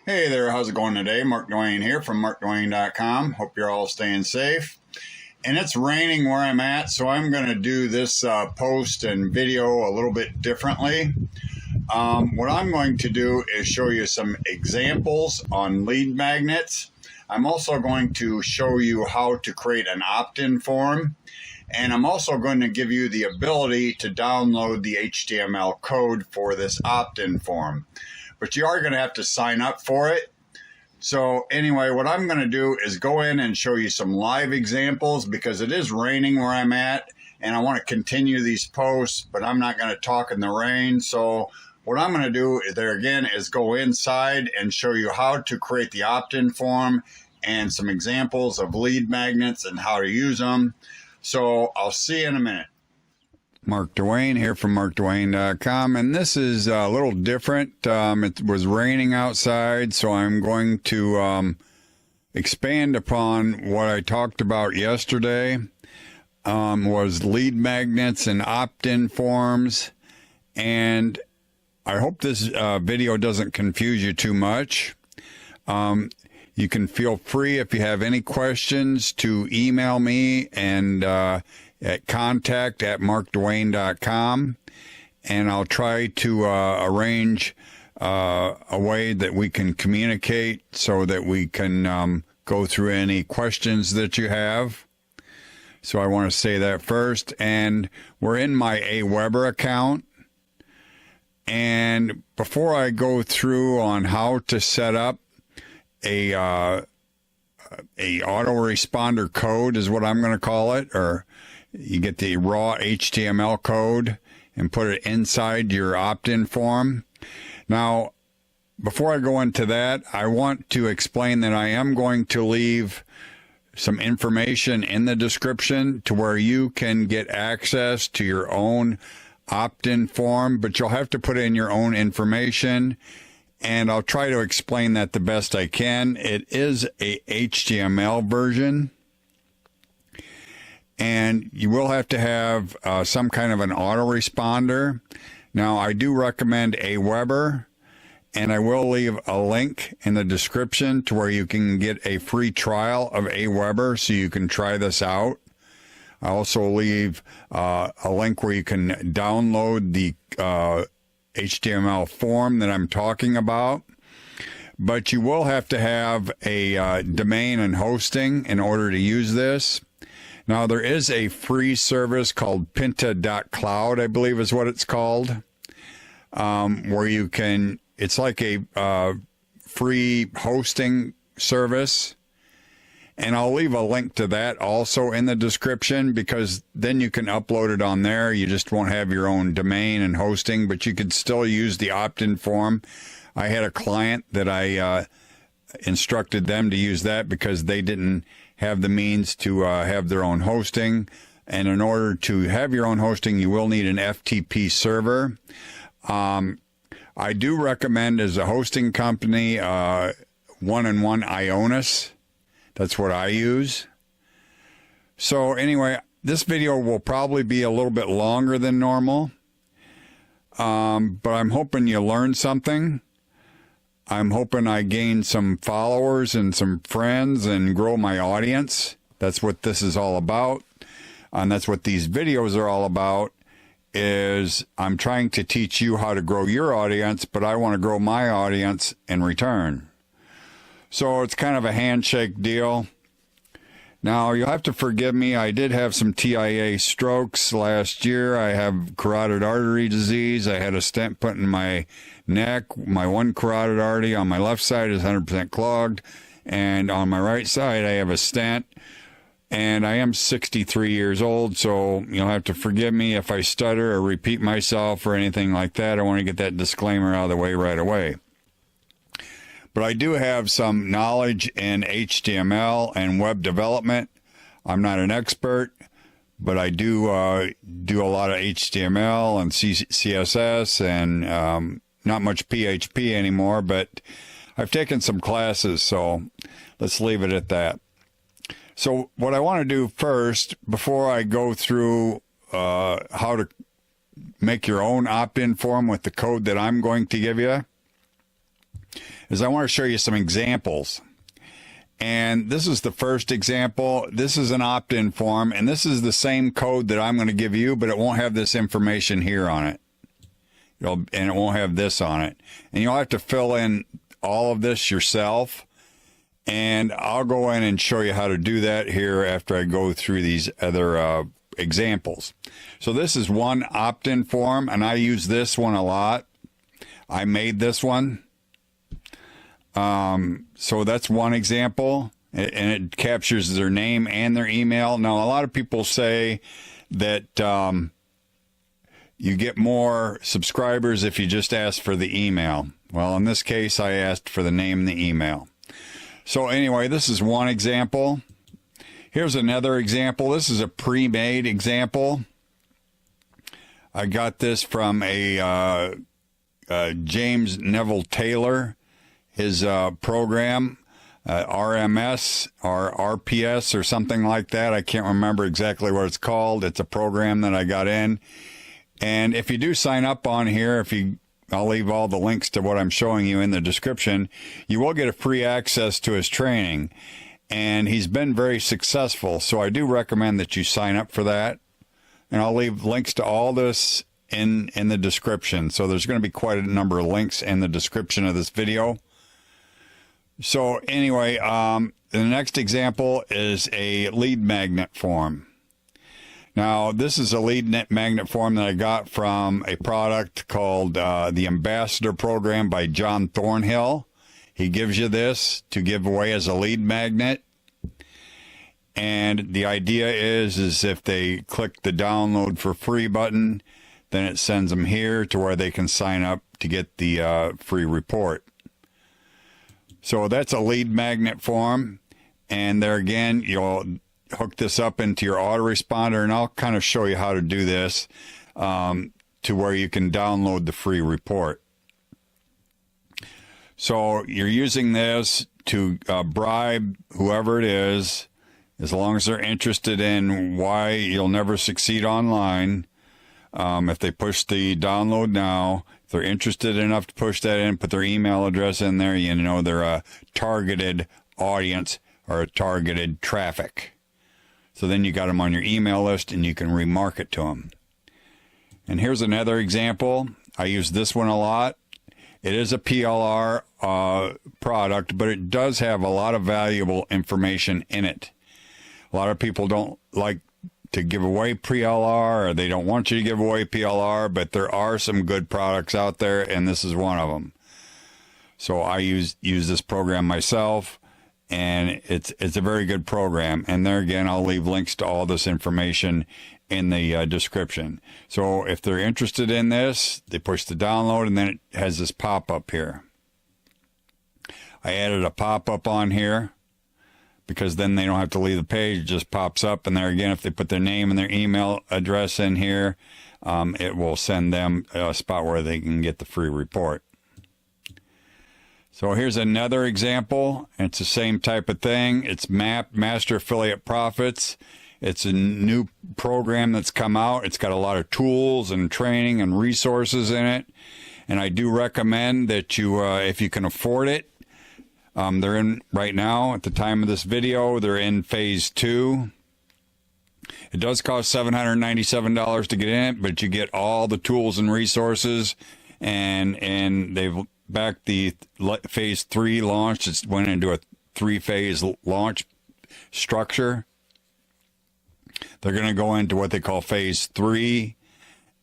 Hey there, how's it going today? Mark Dwayne here from markdwayne.com. Hope you're all staying safe. And it's raining where I'm at, so I'm going to do this post and video a little bit differently. What I'm going to do is show you some examples on lead magnets. I'm also going to show you how to create an opt-in form. And I'm also going to give you the ability to download the HTML code for this opt-in form. But you are going to have to sign up for it. So anyway, what I'm going to do is go in and show you some live examples because it is raining where I'm at and I want to continue these posts, but I'm not going to talk in the rain. So what I'm going to do there again is go inside and show you how to create the opt-in form and some examples of lead magnets and how to use them. So I'll see you in a minute. Mark Dwayne here from markdwayne.com, and this is a little different. It was raining outside, so I'm going to expand upon what I talked about yesterday, was lead magnets and opt-in forms, and I hope this video doesn't confuse you too much. You can feel free, if you have any questions, to email me and at contact@markdwayne.com, and I'll try to arrange a way that we can communicate so that we can go through any questions that you have. So I want to say that first. And we're in my Aweber account. And before I go through on how to set up a autoresponder code is what I'm going to call it, or you get the raw HTML code and put it inside your opt-in form. Now, before I go into that, I want to explain that I am going to leave some information in the description to where you can get access to your own opt-in form, but you'll have to put in your own information, and I'll try to explain that the best I can. It is a HTML version, and you will have to have some kind of an autoresponder. Now, I do recommend Aweber, and I will leave a link in the description to where you can get a free trial of Aweber so you can try this out. I also leave a link where you can download the HTML form that I'm talking about. But you will have to have a domain and hosting in order to use this. Now, there is a free service called Pinta.cloud, I believe is what it's called, where you can, it's like a free hosting service. And I'll leave a link to that also in the description, because then you can upload it on there. You just won't have your own domain and hosting, but you could still use the opt-in form. I had a client that I instructed them to use that because they didn't have the means to have their own hosting. And in order to have your own hosting, you will need an FTP server. I do recommend, as a hosting company, one-on-one Ionis. That's what I use. So anyway, this video will probably be a little bit longer than normal, but I'm hoping you learn something. I'm hoping I gain some followers and some friends and grow my audience. That's what this is all about, and that's what these videos are all about. Is I'm trying to teach you how to grow your audience, but I want to grow my audience in return. So it's kind of a handshake deal. Now, you'll have to forgive me. I did have some TIA strokes last year. I have carotid artery disease. I had a stent put in my neck. My one carotid artery on my left side is 100% clogged, and on my right side, I have a stent. And I am 63 years old, so you'll have to forgive me if I stutter or repeat myself or anything like that. I want to get that disclaimer out of the way right away. But I do have some knowledge in HTML and web development. I'm not an expert, but I do do a lot of HTML and CSS and not much PHP anymore, but I've taken some classes, so let's leave it at that. So what I want to do first, before I go through how to make your own opt-in form with the code that I'm going to give you, is I want to show you some examples. And this is the first example. This is an opt-in form, and this is the same code that I'm going to give you, but it won't have this information here on it. And it won't have this on it. And you'll have to fill in all of this yourself. And I'll go in and show you how to do that here after I go through these other examples. So this is one opt-in form, and I use this one a lot. I made this one. So that's one example, and it captures their name and their email. Now, a lot of people say that you get more subscribers if you just ask for the email. Well, in this case, I asked for the name and the email. So anyway, this is one example. Here's another example. This is a pre-made example. I got this from a James Neville Taylor. His program, RMS or RPS or something like that. I can't remember exactly what it's called. It's a program that I got in. And if you do sign up on here, I'll leave all the links to what I'm showing you in the description, you will get a free access to his training. And he's been very successful. So I do recommend that you sign up for that. And I'll leave links to all this in the description. So there's going to be quite a number of links in the description of this video. So anyway, the next example is a lead magnet form. Now, this is a lead magnet form that I got from a product called the Ambassador Program by John Thornhill. He gives you this to give away as a lead magnet. And the idea is if they click the download for free button, then it sends them here to where they can sign up to get the free report. So that's a lead magnet form, and there again, you'll hook this up into your autoresponder, and I'll kind of show you how to do this to where you can download the free report. So you're using this to bribe whoever it is, as long as they're interested in why you'll never succeed online. If they push the download now, if they're interested enough to push that in, put their email address in there, you know they're a targeted audience or a targeted traffic. So then you got them on your email list and you can remarket to them. And here's another example. I use this one a lot. It is a PLR product, but it does have a lot of valuable information in it. A lot of people don't like to give away PLR, or they don't want you to give away PLR, but there are some good products out there, and this is one of them. So I use this program myself, and it's a very good program. And there again, I'll leave links to all this information in the description. So if they're interested in this, they push the download, and then it has this pop-up here. I added a pop-up on here, because then they don't have to leave the page. It just pops up, and there again, if they put their name and their email address in here, it will send them a spot where they can get the free report. So here's another example. It's the same type of thing. It's MAP, Master Affiliate Profits. It's a new program that's come out. It's got a lot of tools and training and resources in it. And I do recommend that you, if you can afford it, they're in right now at the time of this video, they're in phase 2. It does cost $797 to get in it, but you get all the tools and resources, and they've backed the phase 3 launch. It went into a 3-phase launch structure. They're going to go into what they call phase 3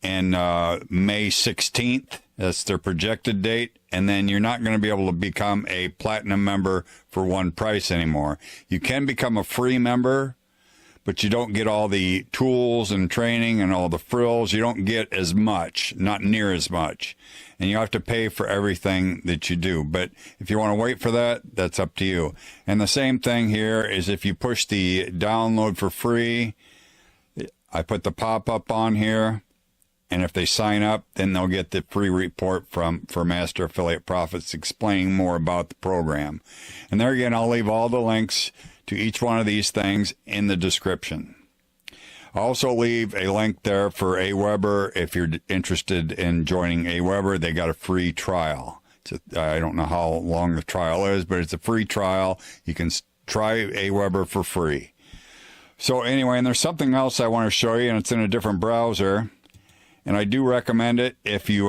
in May 16th. That's their projected date. And then you're not going to be able to become a platinum member for one price anymore. You can become a free member, but you don't get all the tools and training and all the frills. You don't get as much, not near as much. And you have to pay for everything that you do. But if you want to wait for that, that's up to you. And the same thing here is if you push the download for free, I put the pop-up on here. And if they sign up, then they'll get the free report for Master Affiliate Profits explaining more about the program. And there again, I'll leave all the links to each one of these things in the description. I'll also leave a link there for Aweber. If you're interested in joining Aweber, they got a free trial. I don't know how long the trial is, but it's a free trial. You can try Aweber for free. So anyway, and there's something else I want to show you, and it's in a different browser. And I do recommend it if you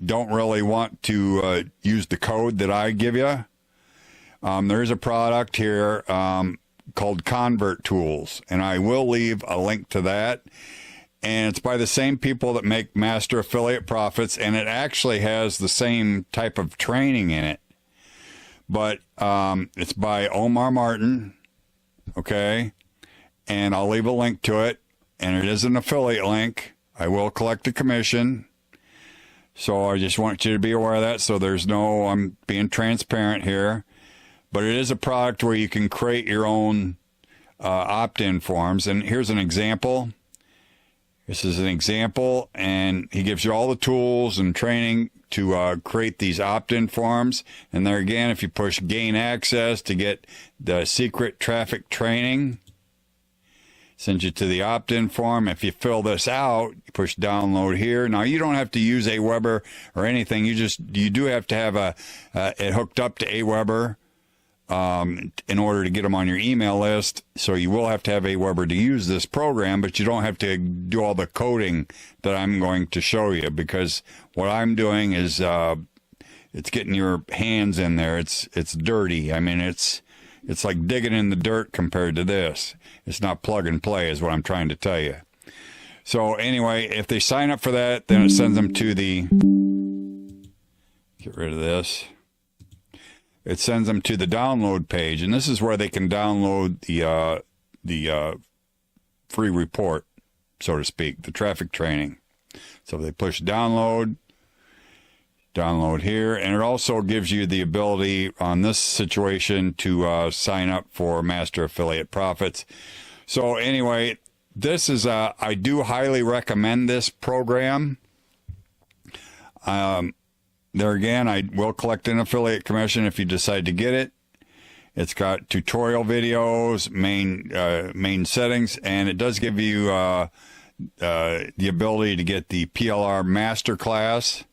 don't really want to use the code that I give you. There's a product here called Convert Tools, and I will leave a link to that. And it's by the same people that make Master Affiliate Profits, and it actually has the same type of training in it. But it's by Omar Martin, okay? And I'll leave a link to it, and it is an affiliate link. I will collect a commission. So I just want you to be aware of that. So there's no, I'm being transparent here. But it is a product where you can create your own opt-in forms. And here's an example. This is an example, and he gives you all the tools and training to create these opt-in forms. And there again, if you push gain access to get the secret traffic training, sends you to the opt-in form. If you fill this out, you push download here. Now you don't have to use Aweber or anything. You do have to have it hooked up to Aweber in order to get them on your email list. So you will have to have Aweber to use this program, but you don't have to do all the coding that I'm going to show you, because what I'm doing is it's getting your hands in there. It's dirty. I mean, it's like digging in the dirt compared to this. It's not plug and play is what I'm trying to tell you. So anyway, if they sign up for that, then it sends them to the, get rid of this. It sends them to the download page, and this is where they can download the free report, so to speak, the traffic training. So they push download here, and it also gives you the ability on this situation to sign up for Master Affiliate Profits. So anyway, this is I do highly recommend this program. There again, I will collect an affiliate commission if you decide to get it. It's got tutorial videos, main settings, and it does give you the ability to get the PLR Masterclass.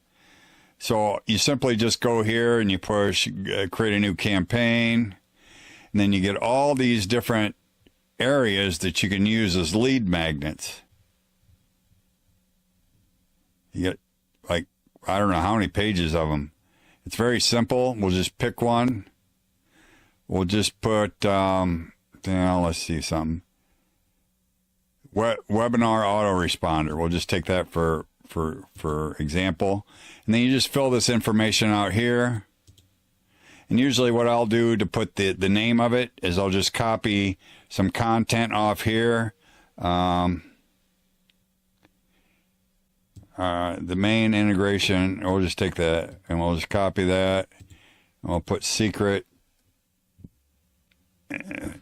So you simply just go here and you push create a new campaign, and then you get all these different areas that you can use as lead magnets. You get like, I don't know how many pages of them. It's very simple. We'll just pick one. We'll just put, let's see something. Webinar autoresponder. We'll just take that for example. And then you just fill this information out here. And usually what I'll do to put the name of it is I'll just copy some content off here. The main integration, we'll just take that and we'll just copy that. And we'll put secret. If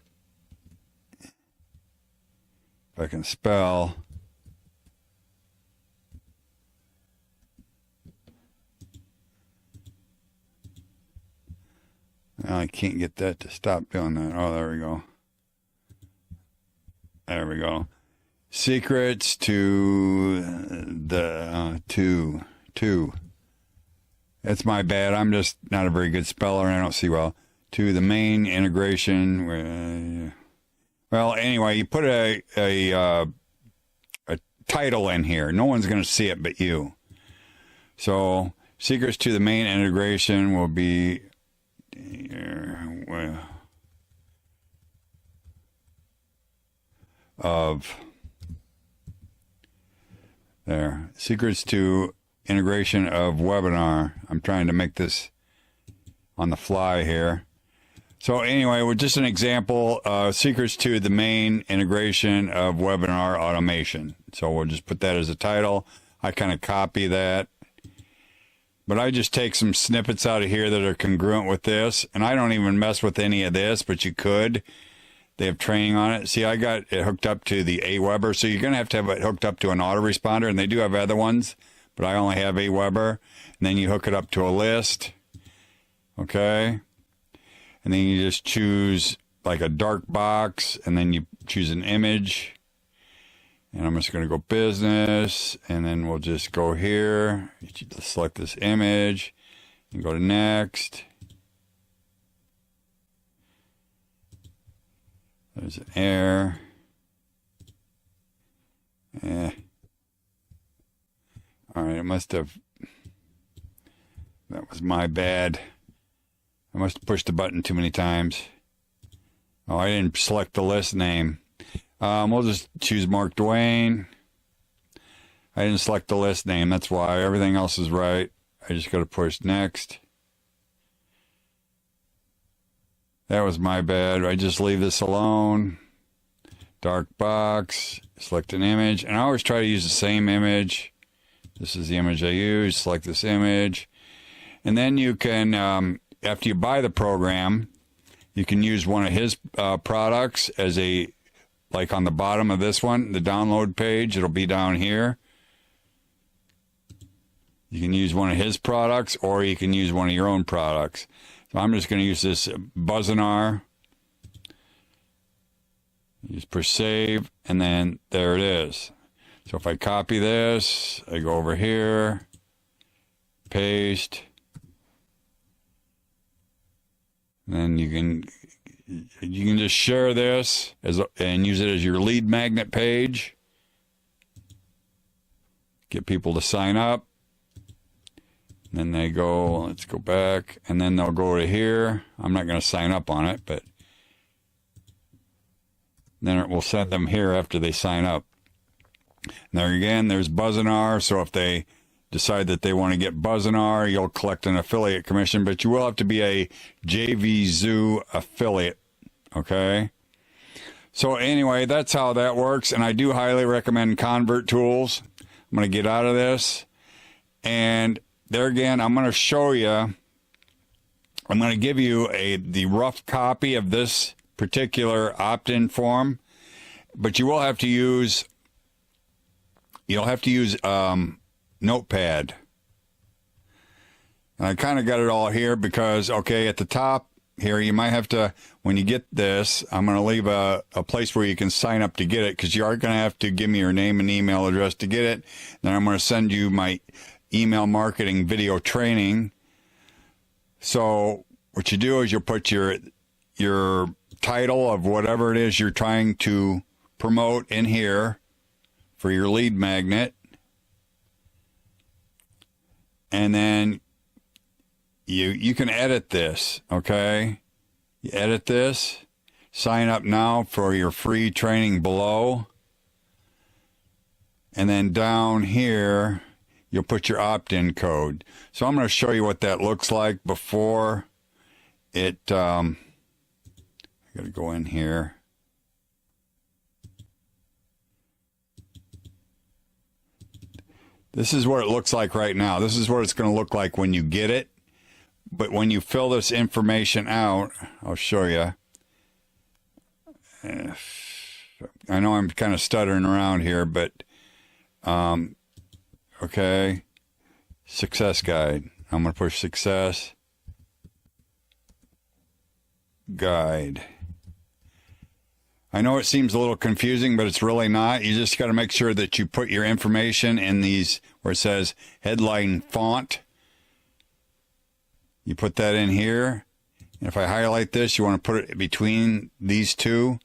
I can spell. I can't get that to stop doing that. Oh, there we go. There we go. Secrets to the to. That's my bad. I'm just not a very good speller and I don't see well. To the main integration. Well, anyway, you put a title in here. No one's going to see it but you. So secrets to the main integration will be of there. Secrets to integration of webinar. I'm trying to make this on the fly here. So anyway, with just an example, secrets to the main integration of webinar automation. So we'll just put that as a title. I kind of copy that. But I just take some snippets out of here that are congruent with this. And I don't even mess with any of this, but you could. They have training on it. See, I got it hooked up to the Aweber. So you're going to have it hooked up to an autoresponder. And they do have other ones, but I only have Aweber. And then you hook it up to a list. Okay. And then you just choose like a dark box. And then you choose an image. And I'm just going to go business, and then we'll just go here, select this image, You go to next. There's an error. All right, it must have. That was my bad. I must have pushed the button too many times. Oh, I didn't select the list name. We'll just choose Mark Dwayne. I didn't select the list name. That's why. Everything else is right. I just got to push next. That was my bad. I just leave this alone. Dark box. Select an image. And I always try to use the same image. This is the image I use. Select this image. And then you can, after you buy the program, you can use one of his products as a, like on the bottom of this one, the download page. It'll be down here. You can use one of his products, or you can use one of your own products. So I'm just going to use this Buzzinar. Just push save, and then there it is. So if I copy this, I go over here, paste, then you can just share this and use it as your lead magnet page. Get people to sign up. Then they go, let's go back, and then they'll go to here. I'm not going to sign up on it, but then it will send them here after they sign up. And there again, there's Buzzinar. So if they decide that they want to get Buzzinar, you'll collect an affiliate commission, but you will have to be a JVZoo affiliate. Okay. So anyway, that's how that works. And I do highly recommend Convert Tools. I'm going to get out of this. And there again, I'm going to show you, I'm going to give you the rough copy of this particular opt-in form, but you will have to use, Notepad. And I kind of got it all here because, okay, at the top here, you might have to, when you get this, I'm going to leave a place where you can sign up to get it, because you are going to have to give me your name and email address to get it. Then I'm going to send you my email marketing video training. So what you do is you'll put your title of whatever it is you're trying to promote in here for your lead magnet. And then you can edit this, okay? You edit this, sign up now for your free training below. And then down here, you'll put your opt-in code. So I'm going to show you what that looks like before it, I got to go in here. This is what it looks like right now. This is what it's going to look like when you get it. But when you fill this information out, I'll show you. I know I'm kind of stuttering around here, but okay. Success guide. I'm going to push success guide. I know it seems a little confusing, but it's really not. You just got to make sure that you put your information in these where it says headline font. You put that in here. And if I highlight this, you want to put it between these two.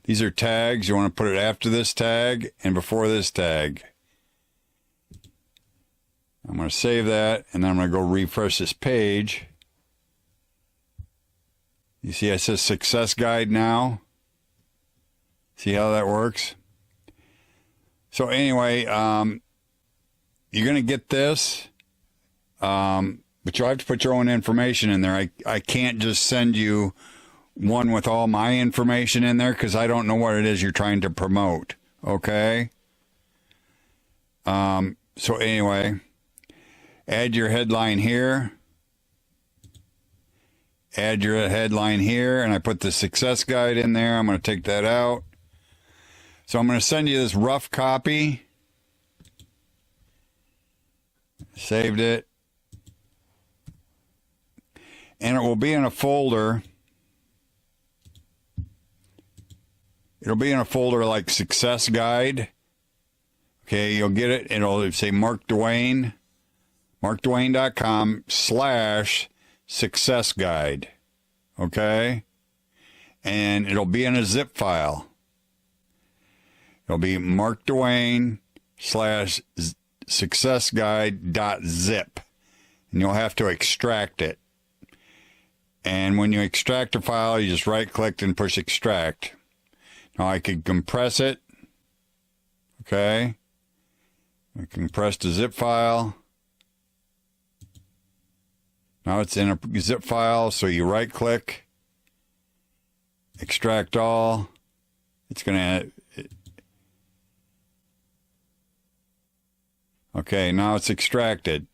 These are tags. You want to put it after this tag and before this tag. I'm going to save that, and then I'm going to go refresh this page. You see it says success guide now. See how that works? So anyway, you're going to get this, but you'll have to put your own information in there. I can't just send you one with all my information in there because I don't know what it is you're trying to promote. Okay? So anyway, add your headline here. Add your headline here, and I put the success guide in there. I'm going to take that out. So I'm going to send you this rough copy. Saved it. And it will be in a folder. It'll be in a folder like Success Guide. Okay, you'll get it. It'll say Mark Dwayne. markdwayne.com/success guide. Okay? And it'll be in a zip file. It'll be markdwayne/successguide.zip. And you'll have to extract it. And when you extract a file, you just right-click and push extract. Now I could compress it. Okay? I compress the zip file. Now it's in a zip file, so you right-click, extract all. It's going to... Okay, now it's extracted.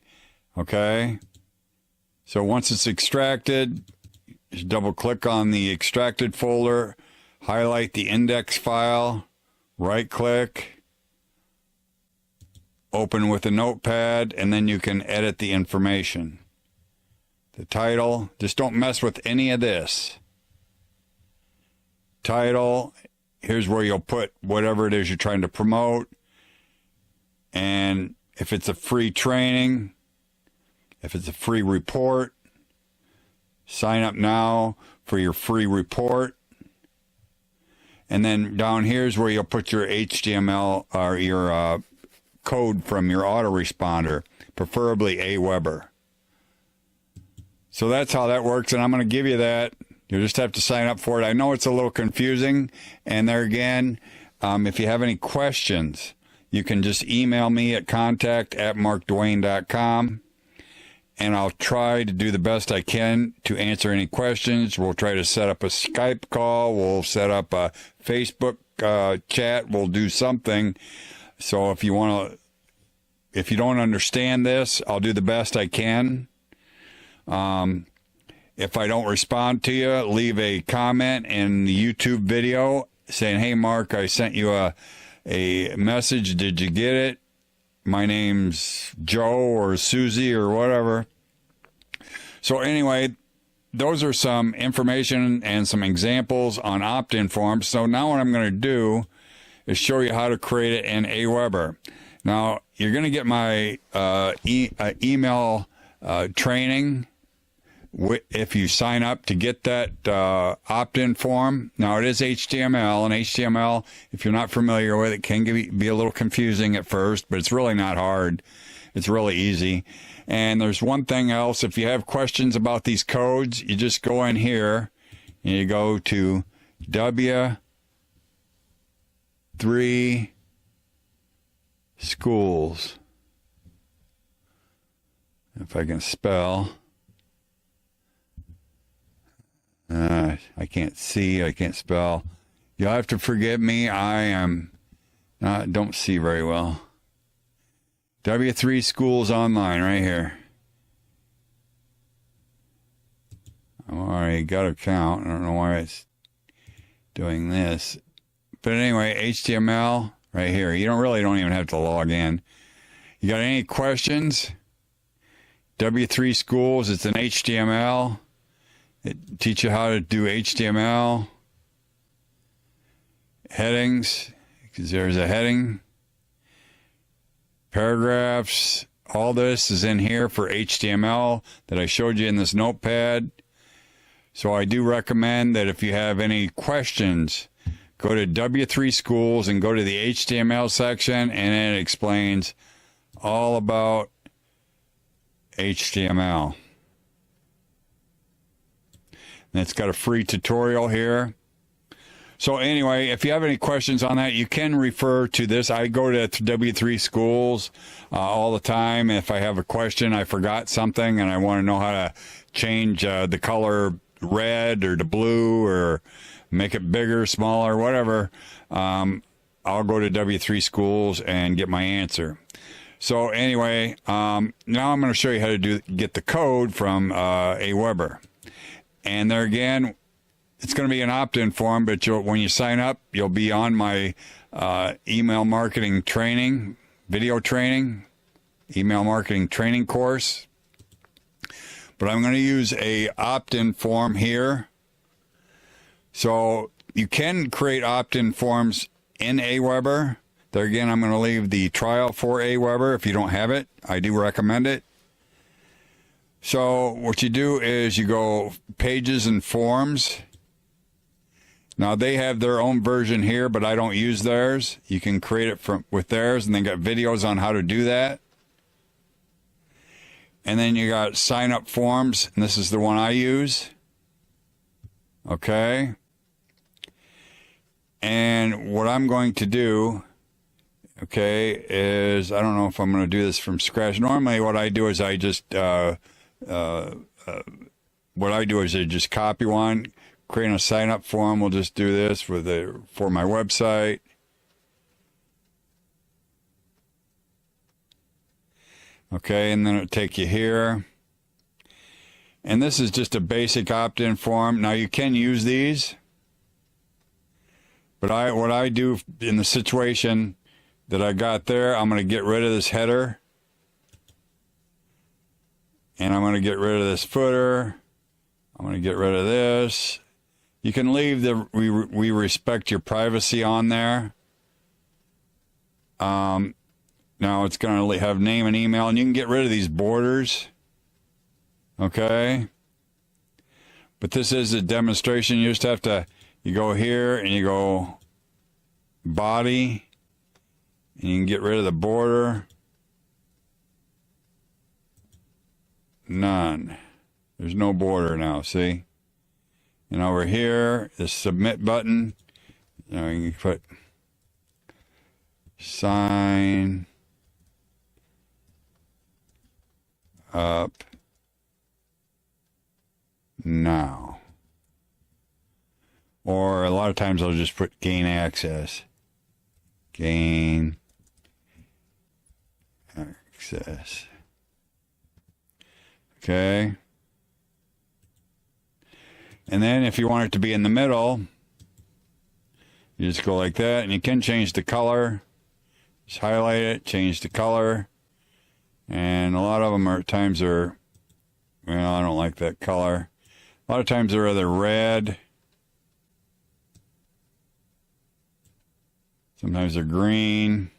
Okay? So once it's extracted, just double-click on the extracted folder, highlight the index file, right-click, open with a notepad, and then you can edit the information. The title, just don't mess with any of this. Title, here's where you'll put whatever it is you're trying to promote. And if it's a free training, if it's a free report, sign up now for your free report. And then down here is where you'll put your HTML or your code from your autoresponder, preferably Aweber. So that's how that works, and I'm going to give you that. You'll just have to sign up for it. I know it's a little confusing, and there again, if you have any questions, you can just email me at contact@markdwayne.com, and I'll try to do the best I can to answer any questions. We'll try to set up a Skype call. We'll set up a Facebook chat. We'll do something. So if you don't understand this, I'll do the best I can. If I don't respond to you, leave a comment in the YouTube video saying, "Hey, Mark, I sent you a message. Did you get it? My name's Joe or Susie or whatever." So anyway, those are some information and some examples on opt-in forms. So now what I'm going to do is show you how to create it in Aweber. Now, you're going to get my email training if you sign up to get that opt-in form. Now, it is HTML, and HTML, if you're not familiar with it, can be a little confusing at first, but it's really not hard. It's really easy. And there's one thing else. If you have questions about these codes, you just go in here and you go to W3 Schools. If I can spell. I can't see. I can't spell. You'll have to forgive me. Don't see very well. W3 Schools Online right here. I already got an account. I don't know why it's doing this. But anyway, HTML right here. You don't even have to log in. You got any questions? W3 Schools, it's an HTML. It teaches you how to do HTML. Headings, because there's a heading. Paragraphs, all this is in here for HTML that I showed you in this notepad. So I do recommend that if you have any questions, go to W3 Schools and go to the HTML section, and it explains all about HTML. And it's got a free tutorial here. So anyway, if you have any questions on that, you can refer to this. I go to W3 Schools all the time. If I have a question, I forgot something, and I want to know how to change the color red or to blue or make it bigger, smaller, whatever, I'll go to W3 Schools and get my answer. So anyway, now I'm going to show you how to get the code from Aweber. And there again, it's going to be an opt-in form, but when you sign up, you'll be on my email marketing training, video training, email marketing training course. But I'm going to use a opt-in form here. So you can create opt-in forms in Aweber. There again, I'm going to leave the trial for Aweber if you don't have it. I do recommend it. So what you do is you go pages and forms. Now they have their own version here, but I don't use theirs. You can create it with theirs, and they got videos on how to do that. And then you got sign up forms, and this is the one I use. Okay. And what I'm going to do, okay, is I don't know if I'm going to do this from scratch. Normally what I do is I just copy one, create a sign up form. We'll just do this for my website. Okay, and then it'll take you here. And this is just a basic opt-in form. Now you can use these, but what I do in the situation that I got there, I'm going to get rid of this header. And I'm going to get rid of this footer. I'm going to get rid of this. You can leave the we respect your privacy on there. Now it's going to have name and email, and you can get rid of these borders. Okay. But this is a demonstration. You just have to, you go here and you go body, and you can get rid of the border. None. There's no border now, see? And over here, the submit button, you know, you can put sign up now. Or a lot of times I'll just put gain access. Gain access. Okay. And then if you want it to be in the middle, you just go like that, and you can change the color. Just highlight it, change the color. And a lot of them times are, well, I don't like that color. A lot of times they're either red. Sometimes they're green.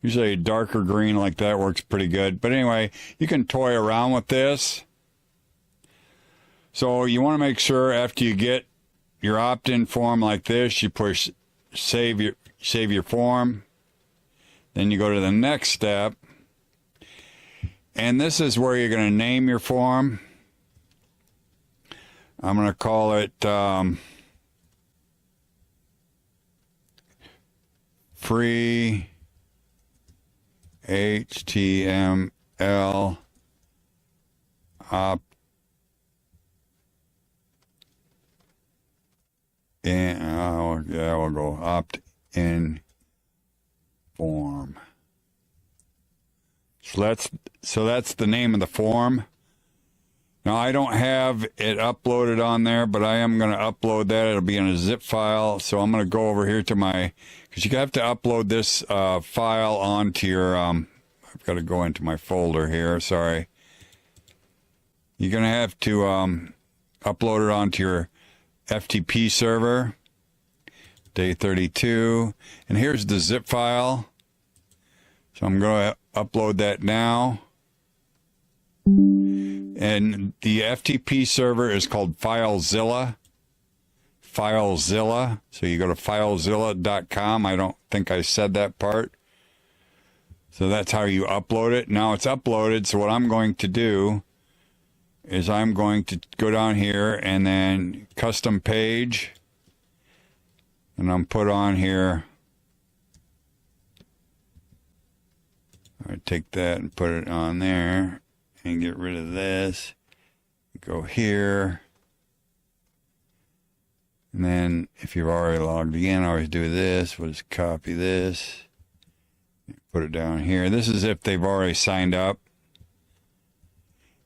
Usually a darker green like that works pretty good. But anyway, you can toy around with this. So you want to make sure after you get your opt-in form like this, you push save your form. Then you go to the next step. And this is where you're going to name your form. I'm going to call it free HTML opt-in. Yeah, we'll go opt-in form. So that's the name of the form. Now I don't have it uploaded on there, but I am going to upload that. It'll be in a zip file. So I'm going to go over here to because you have to upload this file onto your, I've got to go into my folder here. Sorry. You're going to have to upload it onto your FTP server. Day 32. And here's the zip file. So I'm going to upload that now. And the FTP server is called FileZilla. FileZilla. So you go to filezilla.com. I don't think I said that part. So that's how you upload it. Now it's uploaded. So what I'm going to do is I'm going to go down here and then custom page. And I'm put on here. I take that and put it on there and get rid of this. Go here. And then if you've already logged in, I always do this. We'll just copy this. Put it down here. This is if they've already signed up.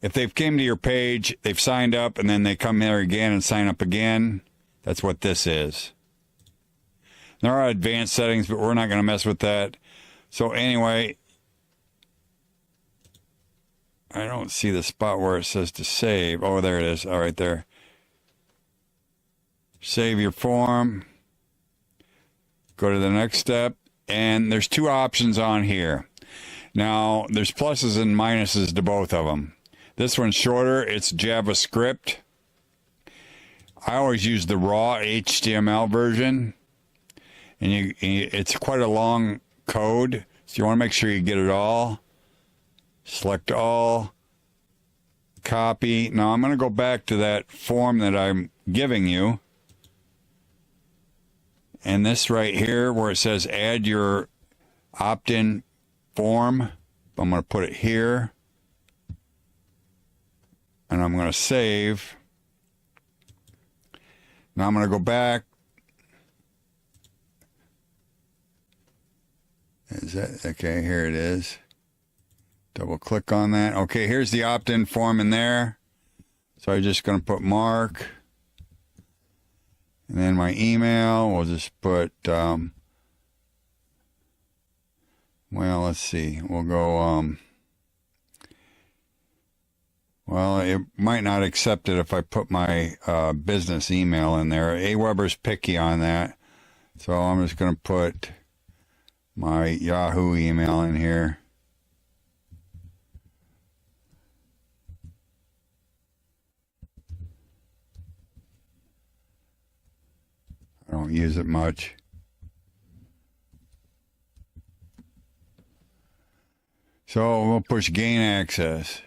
If they've came to your page, they've signed up, and then they come here again and sign up again, that's what this is. There are advanced settings, but we're not going to mess with that. So anyway, I don't see the spot where it says to save. Oh, there it is. All right, there. Save your form. Go to the next step. And there's two options on here. Now, there's pluses and minuses to both of them. This one's shorter. It's JavaScript. I always use the raw HTML version, and it's quite a long code, so you want to make sure you get it all. Select all, copy. Now I'm going to go back to that form that I'm giving you, and this right here where it says add your opt-in form, I'm going to put it here, and I'm going to save. Now I'm going to go back. Is that okay? Here it is. Double click on that. Okay, here's the opt-in form in there. So I'm just going to put Mark. And then my email, we'll just put, well, let's see. We'll go, well, it might not accept it if I put my business email in there. Aweber's picky on that. So I'm just going to put my Yahoo email in here. I don't use it much. So we'll push gain access.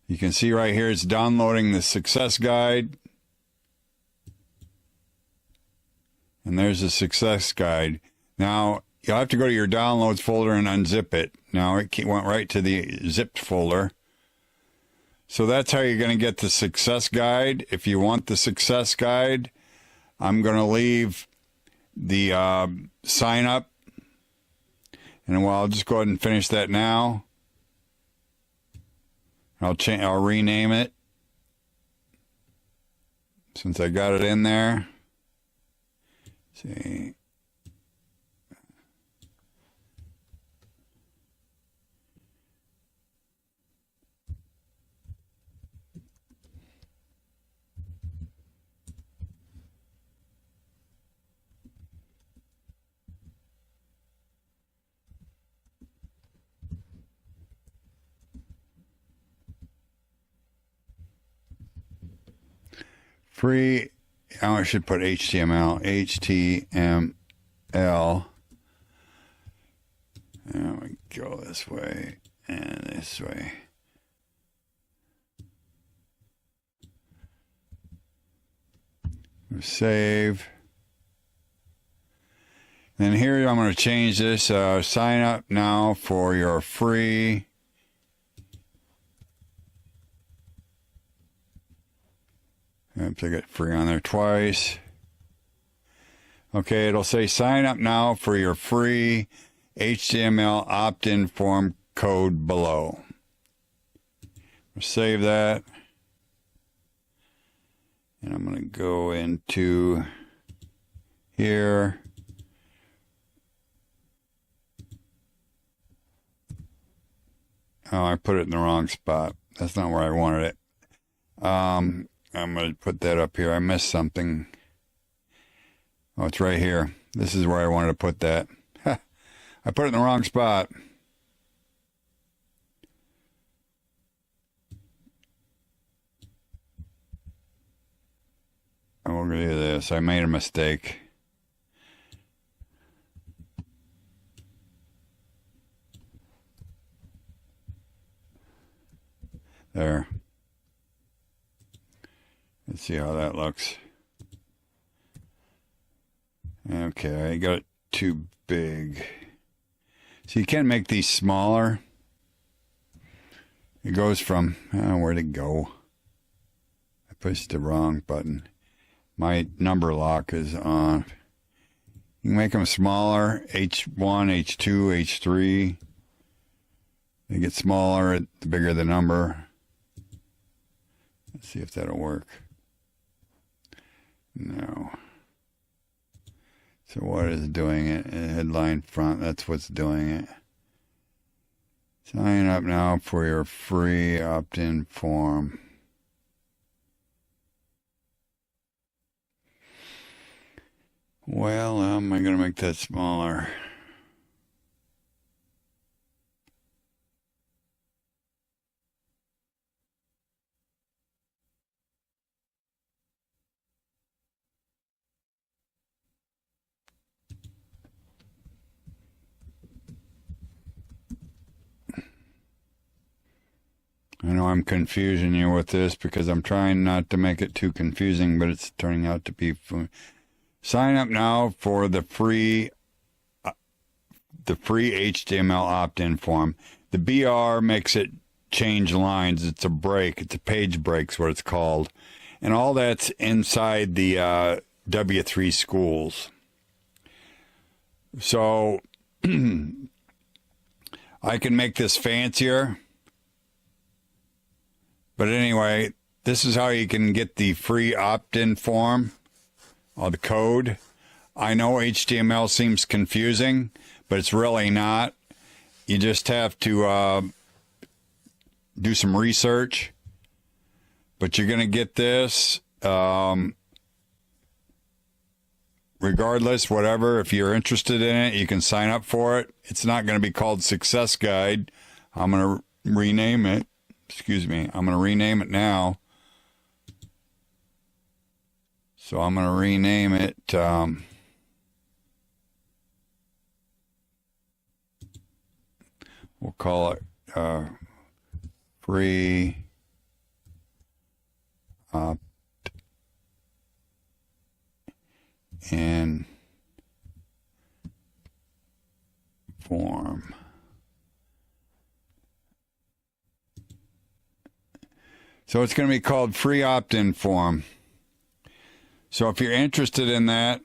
You can see right here it's downloading the success guide. And there's the success guide. Now, you'll have to go to your downloads folder and unzip it. Now, it went right to the zipped folder. So that's how you're going to get the success guide. If you want the success guide, I'm going to leave the sign up. And well, I'll just go ahead and finish that now. I'll rename it since I got it in there. Let's see. Free, oh, I should put HTML. HTML. There we go, this way and this way. Save. And here I'm going to change this. Sign up now for your free. Oops, I got free on there twice. Okay, it'll say sign up now for your free HTML opt-in form code below. We'll save that. And I'm going to go into here. Oh, I put it in the wrong spot. That's not where I wanted it. I'm going to put that up here. I missed something. Oh, it's right here. This is where I wanted to put that. I put it in the wrong spot. I'm going to do this. I made a mistake. There. Let's see how that looks. Okay, I got it too big. So you can make these smaller. It goes from, where'd it go? I pushed the wrong button. My number lock is on. You can make them smaller, H1, H2, H3. They get smaller the bigger the number. Let's see if that'll work. No. So what is doing it? Headline front, that's what's doing it. Sign up now for your free opt-in form. Well, how am I going to make that smaller? I know I'm confusing you with this because I'm trying not to make it too confusing, but it's turning out to be fun. Sign up now for the free HTML opt-in form. The BR makes it change lines. It's a break. It's a page break's what it's called. And all that's inside the W3 schools. So I can make this fancier. But anyway, this is how you can get the free opt-in form or the code. I know HTML seems confusing, but it's really not. You just have to do some research. But you're going to get this regardless, whatever. If you're interested in it, you can sign up for it. It's not going to be called Success Guide. I'm going to rename it. Excuse me. I'm going to rename it now. So I'm going to rename it. We'll call it free opt-in form. So it's going to be called free opt-in form. So if you're interested in that,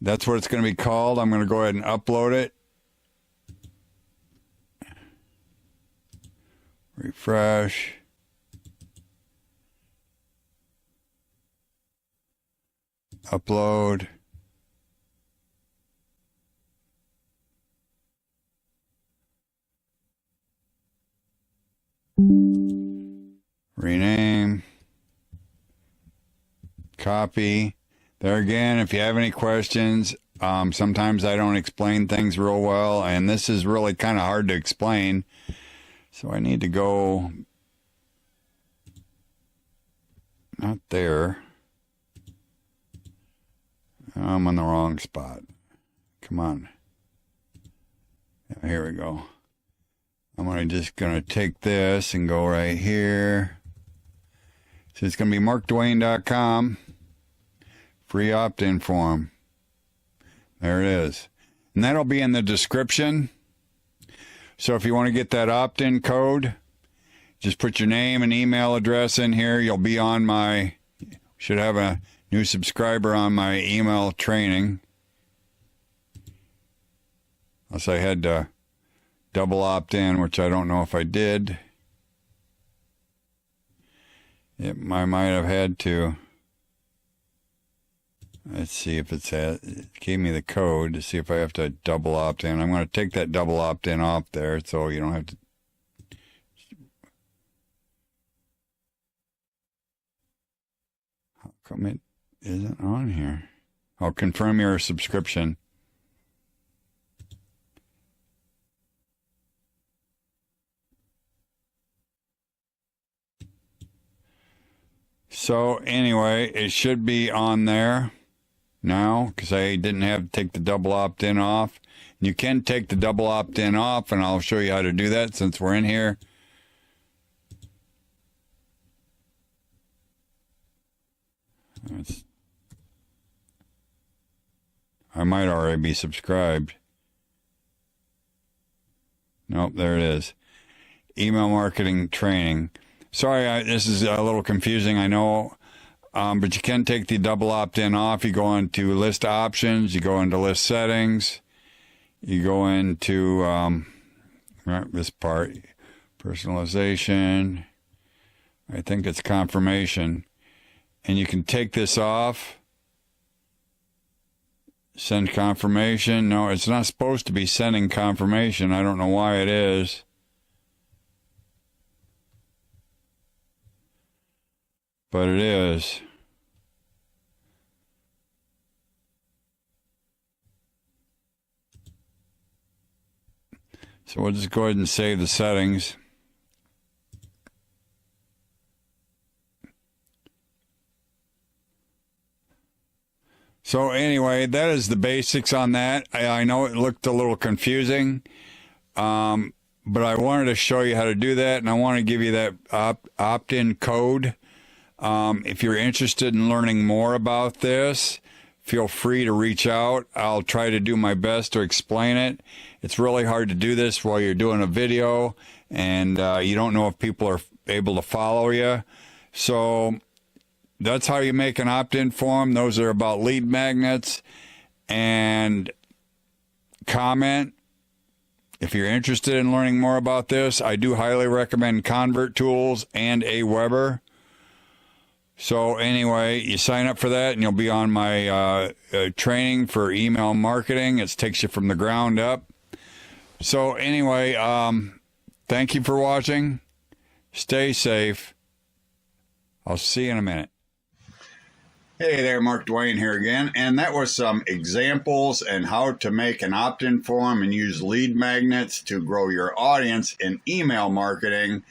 that's what it's going to be called. I'm going to go ahead and upload it. Refresh. Upload. Rename. Copy. There again, if you have any questions, sometimes I don't explain things real well, and this is really kind of hard to explain. So I need to go, not there. I'm on the wrong spot. Come on. Here we go. I'm just going to take this and go right here. So it's going to be markdwayne.com. Free opt-in form. There it is. And that'll be in the description. So if you want to get that opt-in code, just put your name and email address in here. You'll be on my, should have a new subscriber on my email training. Unless I had to double opt-in, which I don't know if I did. I might have had to. Let's see if it gave me the code to see if I have to double opt-in. I'm going to take that double opt-in off there so you don't have to. How come it isn't on here? I'll confirm your subscription. So anyway, it should be on there now because I didn't have to take the double opt-in off. You can take the double opt-in off, and I'll show you how to do that since we're in here. I might already be subscribed. Nope, there it is. Email marketing training. Sorry, this is a little confusing, I know, but you can take the double opt-in off. You go into list options, you go into list settings, you go into this part, personalization, I think it's confirmation, and you can take this off, send confirmation. No, it's not supposed to be sending confirmation. I don't know why it is. But it is. So we'll just go ahead and save the settings. So anyway, that is the basics on that. I know it looked a little confusing. but I wanted to show you how to do that, and I want to give you that opt-in code. If you're interested in learning more about this, feel free to reach out. I'll try to do my best to explain it. It's really hard to do this while you're doing a video, and you don't know if people are able to follow you. So that's how you make an opt-in form. Those are about lead magnets. And comment. If you're interested in learning more about this, I do highly recommend ConvertTools and Aweber. So anyway, you sign up for that and you'll be on my training for email marketing. It takes you from the ground up. So anyway, thank you for watching. Stay safe. I'll see you in a minute. Hey there, Mark Dwayne here again, and that was some examples and how to make an opt-in form and use lead magnets to grow your audience in email marketing.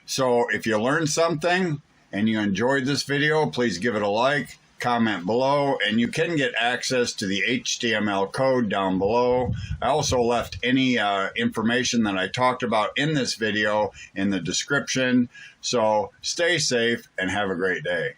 So if you learned something and you enjoyed this video, please give it a like, comment below, and you can get access to the HTML code down below. I also left any information that I talked about in this video in the description. So stay safe and have a great day.